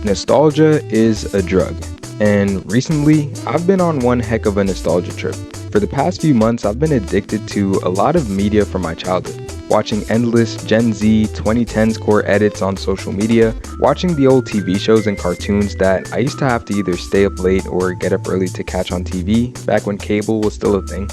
Nostalgia is a drug, and recently I've been on one heck of a nostalgia trip. For the past few months, I've been addicted to a lot of media from my childhood. Watching endless Gen Z 2010s core edits on social media, watching the old TV shows and cartoons that I used to have to either stay up late or get up early to catch on TV back when cable was still a thing.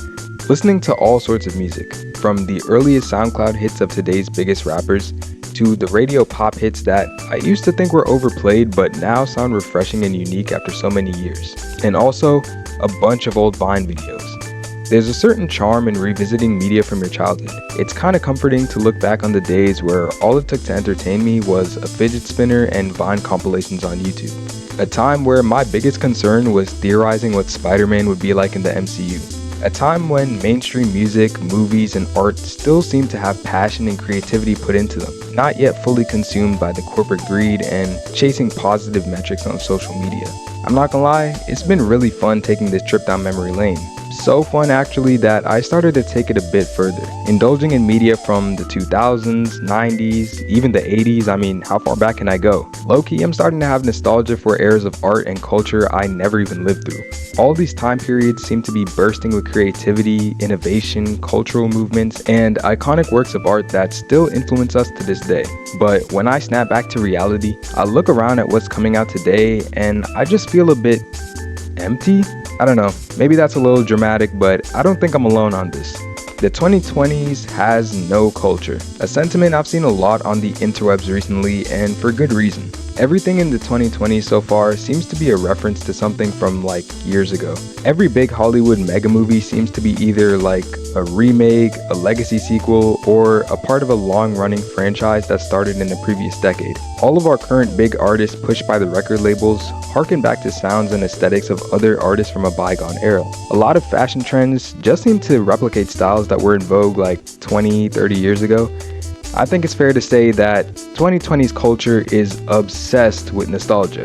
Listening to all sorts of music, from the earliest SoundCloud hits of today's biggest rappers, to the radio pop hits that I used to think were overplayed but now sound refreshing and unique after so many years. And also, a bunch of old Vine videos. There's a certain charm in revisiting media from your childhood. It's kinda comforting to look back on the days where all it took to entertain me was a fidget spinner and Vine compilations on YouTube. A time where my biggest concern was theorizing what Spider-Man would be like in the MCU. A time when mainstream music, movies, and art still seem to have passion and creativity put into them, not yet fully consumed by the corporate greed and chasing positive metrics on social media. I'm not gonna lie, it's been really fun taking this trip down memory lane. So fun actually that I started to take it a bit further, indulging in media from the 2000s, 90s, even the 80s. I mean, how far back can I go? Low-key, I'm starting to have nostalgia for eras of art and culture I never even lived through. All these time periods seem to be bursting with creativity, innovation, cultural movements, and iconic works of art that still influence us to this day. But when I snap back to reality, I look around at what's coming out today and I just feel a bit empty? I don't know, maybe that's a little dramatic, but I don't think I'm alone on this. The 2020s has no culture, a sentiment I've seen a lot on the interwebs recently, and for good reason. Everything in the 2020s so far seems to be a reference to something from like years ago. Every big Hollywood mega movie seems to be either like a remake, a legacy sequel, or a part of a long-running franchise that started in the previous decade. All of our current big artists pushed by the record labels harken back to sounds and aesthetics of other artists from a bygone era. A lot of fashion trends just seem to replicate styles that were in vogue like 20, 30 years ago. I think it's fair to say that 2020's culture is obsessed with nostalgia.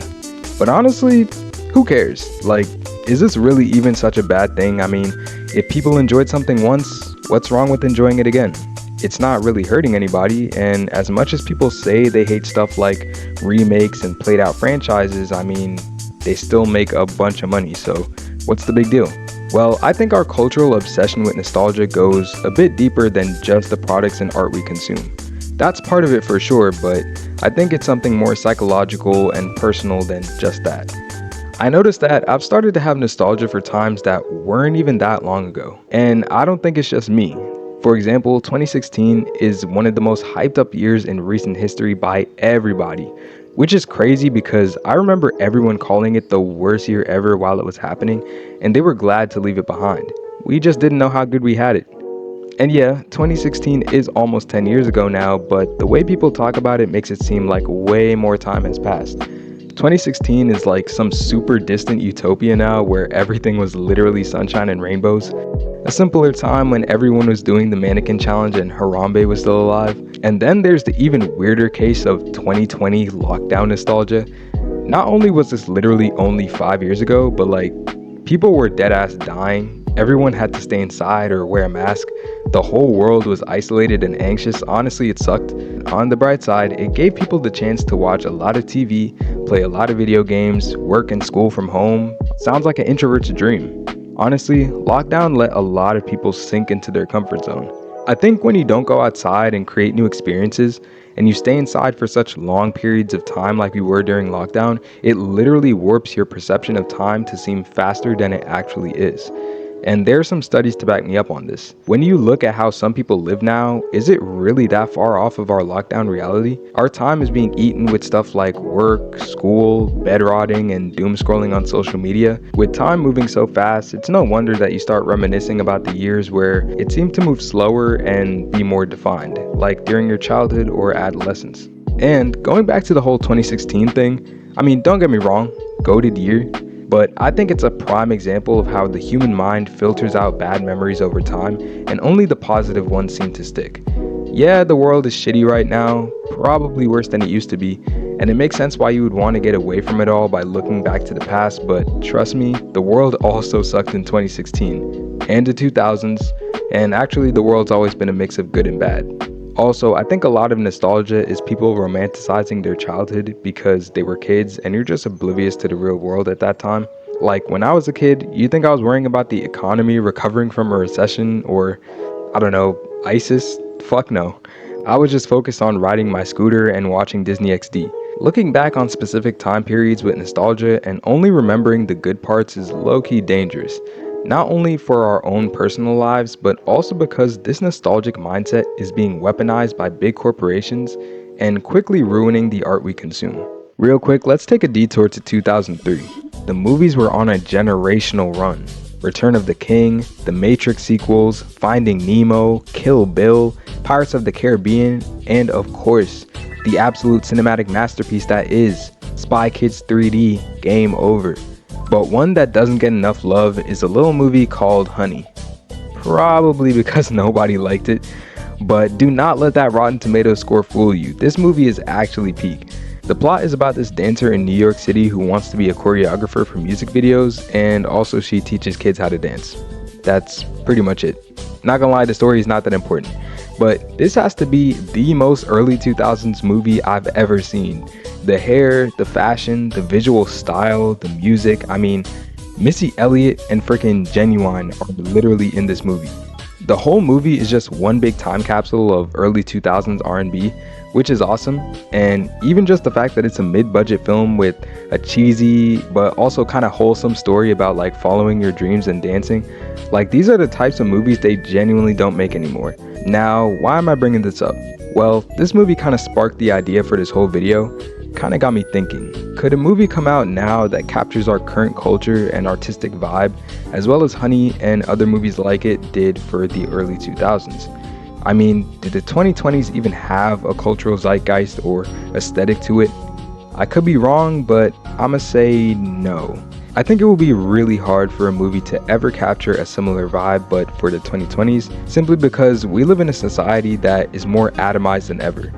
But honestly, who cares? Like, is this really even such a bad thing? I mean, if people enjoyed something once, what's wrong with enjoying it again? It's not really hurting anybody, and as much as people say they hate stuff like remakes and played out franchises, I mean, they still make a bunch of money, so what's the big deal? Well, I think our cultural obsession with nostalgia goes a bit deeper than just the products and art we consume. That's part of it for sure, but I think it's something more psychological and personal than just that. I noticed that I've started to have nostalgia for times that weren't even that long ago, and I don't think it's just me. For example, 2016 is one of the most hyped up years in recent history by everybody, which is crazy because I remember everyone calling it the worst year ever while it was happening, and they were glad to leave it behind. We just didn't know how good we had it. And yeah, 2016 is almost 10 years ago now, but the way people talk about it makes it seem like way more time has passed. 2016 is like some super distant utopia now where everything was literally sunshine and rainbows. A simpler time when everyone was doing the mannequin challenge and Harambe was still alive. And then there's the even weirder case of 2020 lockdown nostalgia. Not only was this literally only 5 years ago, but like people were dead ass dying. Everyone had to stay inside or wear a mask. The whole world was isolated and anxious. Honestly, it sucked. On the bright side, it gave people the chance to watch a lot of TV, play a lot of video games, work and school from home. Sounds like an introvert's dream. Honestly, lockdown let a lot of people sink into their comfort zone. I think when you don't go outside and create new experiences, and you stay inside for such long periods of time like we were during lockdown, it literally warps your perception of time to seem faster than it actually is. And there are some studies to back me up on this. When you look at how some people live now, is it really that far off of our lockdown reality? Our time is being eaten with stuff like work, school, bed rotting, and doom scrolling on social media. With time moving so fast, it's no wonder that you start reminiscing about the years where it seemed to move slower and be more defined, like during your childhood or adolescence. And going back to the whole 2016 thing, I mean, don't get me wrong, goated year. But I think it's a prime example of how the human mind filters out bad memories over time, and only the positive ones seem to stick. Yeah, the world is shitty right now, probably worse than it used to be, and it makes sense why you would want to get away from it all by looking back to the past, but trust me, the world also sucked in 2016, and the 2000s, and actually the world's always been a mix of good and bad. Also, I think a lot of nostalgia is people romanticizing their childhood because they were kids and you're just oblivious to the real world at that time. Like when I was a kid, you think I was worrying about the economy recovering from a recession or, I don't know, ISIS? Fuck no. I was just focused on riding my scooter and watching Disney XD. Looking back on specific time periods with nostalgia and only remembering the good parts is low-key dangerous. Not only for our own personal lives, but also because this nostalgic mindset is being weaponized by big corporations and quickly ruining the art we consume. Real quick, let's take a detour to 2003. The movies were on a generational run. Return of the King, the Matrix sequels, Finding Nemo, Kill Bill, Pirates of the Caribbean, and of course, the absolute cinematic masterpiece that is Spy Kids 3D Game Over. But one that doesn't get enough love is a little movie called Honey. Probably because nobody liked it, but do not let that Rotten Tomatoes score fool you. This movie is actually peak. The plot is about this dancer in New York City who wants to be a choreographer for music videos, and also she teaches kids how to dance. That's pretty much it. Not gonna lie, the story is not that important, but this has to be the most early 2000s movie I've ever seen. The hair, the fashion, the visual style, the music, I mean, Missy Elliott and freaking Genuine are literally in this movie. The whole movie is just one big time capsule of early 2000s R&B, which is awesome. And even just the fact that it's a mid-budget film with a cheesy but also kind of wholesome story about like following your dreams and dancing, like these are the types of movies they genuinely don't make anymore. Now, why am I bringing this up? Well, this movie kind of sparked the idea for this whole video. Kind of got me thinking, could a movie come out now that captures our current culture and artistic vibe, as well as Honey and other movies like it did for the early 2000s? I mean, did the 2020s even have a cultural zeitgeist or aesthetic to it? I could be wrong, but I'ma say no. I think it will be really hard for a movie to ever capture a similar vibe, but for the 2020s, simply because we live in a society that is more atomized than ever.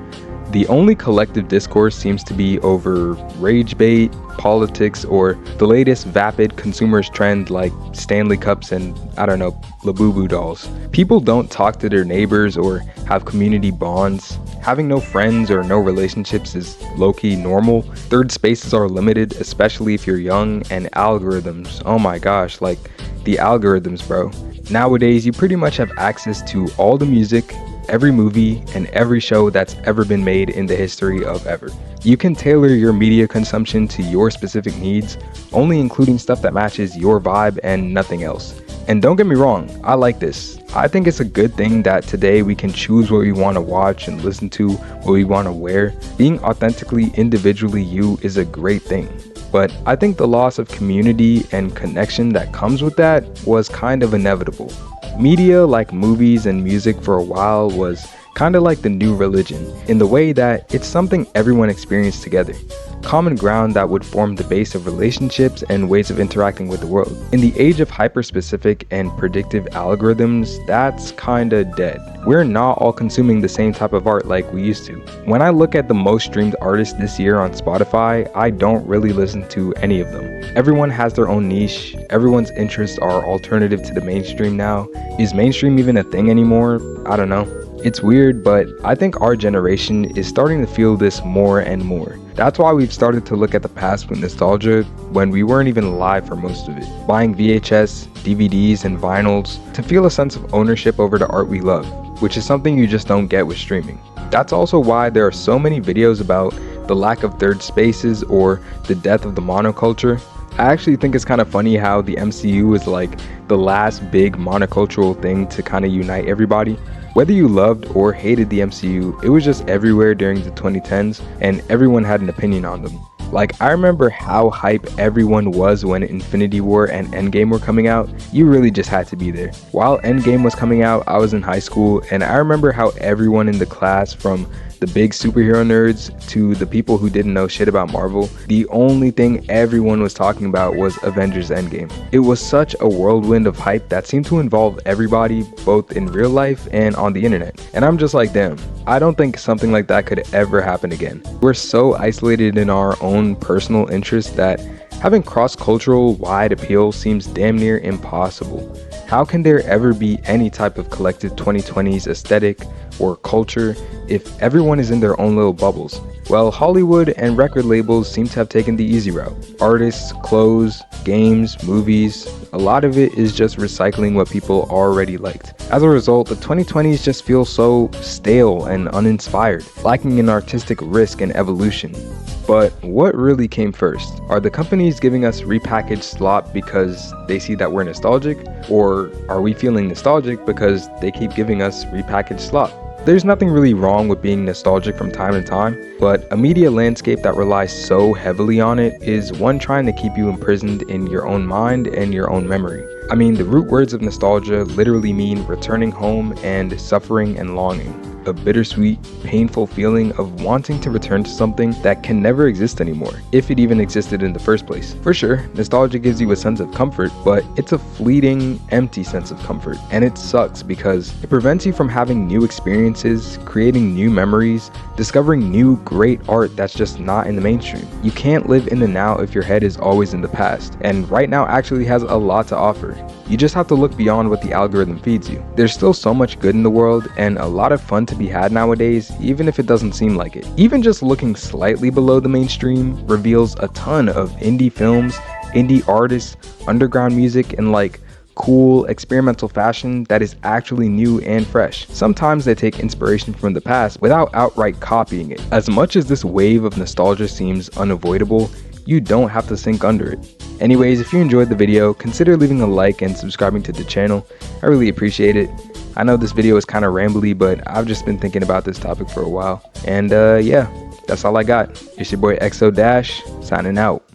The only collective discourse seems to be over rage bait, politics, or the latest vapid consumerist trend like Stanley Cups and, I don't know, Labubu dolls. People don't talk to their neighbors or have community bonds. Having no friends or no relationships is low-key normal. Third spaces are limited, especially if you're young, and algorithms. Oh my gosh, like the algorithms, bro. Nowadays, you pretty much have access to all the music, every movie, and every show that's ever been made in the history of ever. You can tailor your media consumption to your specific needs, only including stuff that matches your vibe and nothing else. And don't get me wrong, I like this. I think it's a good thing that today we can choose what we want to watch and listen to, what we want to wear. Being authentically individually you is a great thing. But I think the loss of community and connection that comes with that was kind of inevitable. Media like movies and music for a while was kind of like the new religion, in the way that it's something everyone experienced together. Common ground that would form the base of relationships and ways of interacting with the world. In the age of hyper-specific and predictive algorithms, that's kinda dead. We're not all consuming the same type of art like we used to. When I look at the most streamed artists this year on Spotify, I don't really listen to any of them. Everyone has their own niche, everyone's interests are alternative to the mainstream now. Is mainstream even a thing anymore? I don't know. It's weird, but I think our generation is starting to feel this more and more. That's why we've started to look at the past with nostalgia when we weren't even alive for most of it. Buying VHS, DVDs, and vinyls to feel a sense of ownership over the art we love, which is something you just don't get with streaming. That's also why there are so many videos about the lack of third spaces or the death of the monoculture. I actually think it's kind of funny how the MCU is like the last big monocultural thing to kind of unite everybody. Whether you loved or hated the MCU, it was just everywhere during the 2010s, and everyone had an opinion on them. Like, I remember how hype everyone was when Infinity War and Endgame were coming out. You really just had to be there. While Endgame was coming out, I was in high school, and I remember how everyone in the class, from the big superhero nerds to the people who didn't know shit about Marvel, the only thing everyone was talking about was Avengers Endgame. It was such a whirlwind of hype that seemed to involve everybody, both in real life and on the internet. And I'm just like, damn, I don't think something like that could ever happen again. We're so isolated in our own personal interests that having cross-cultural wide appeal seems damn near impossible. How can there ever be any type of collective 2020s aesthetic or culture if everyone is in their own little bubbles? Well, Hollywood and record labels seem to have taken the easy route. Artists, clothes, games, movies, a lot of it is just recycling what people already liked. As a result, the 2020s just feel so stale and uninspired, lacking in artistic risk and evolution. But what really came first? Are the companies giving us repackaged slop because they see that we're nostalgic? Or are we feeling nostalgic because they keep giving us repackaged slop? There's nothing really wrong with being nostalgic from time to time, but a media landscape that relies so heavily on it is one trying to keep you imprisoned in your own mind and your own memory. I mean, the root words of nostalgia literally mean returning home and suffering and longing. A bittersweet, painful feeling of wanting to return to something that can never exist anymore, if it even existed in the first place. For sure, nostalgia gives you a sense of comfort, but it's a fleeting, empty sense of comfort. And it sucks because it prevents you from having new experiences, creating new memories, discovering new great art that's just not in the mainstream. You can't live in the now if your head is always in the past, and right now actually has a lot to offer. You just have to look beyond what the algorithm feeds you. There's still so much good in the world and a lot of fun to be had nowadays, even if it doesn't seem like it. Even just looking slightly below the mainstream reveals a ton of indie films, indie artists, underground music, and cool experimental fashion that is actually new and fresh. Sometimes they take inspiration from the past without outright copying it. As much as this wave of nostalgia seems unavoidable, you don't have to sink under it. Anyways, if you enjoyed the video, consider leaving a like and subscribing to the channel. I really appreciate it. I know this video is kind of rambly, but I've just been thinking about this topic for a while. And yeah, that's all I got. It's your boy XO Dash, signing out.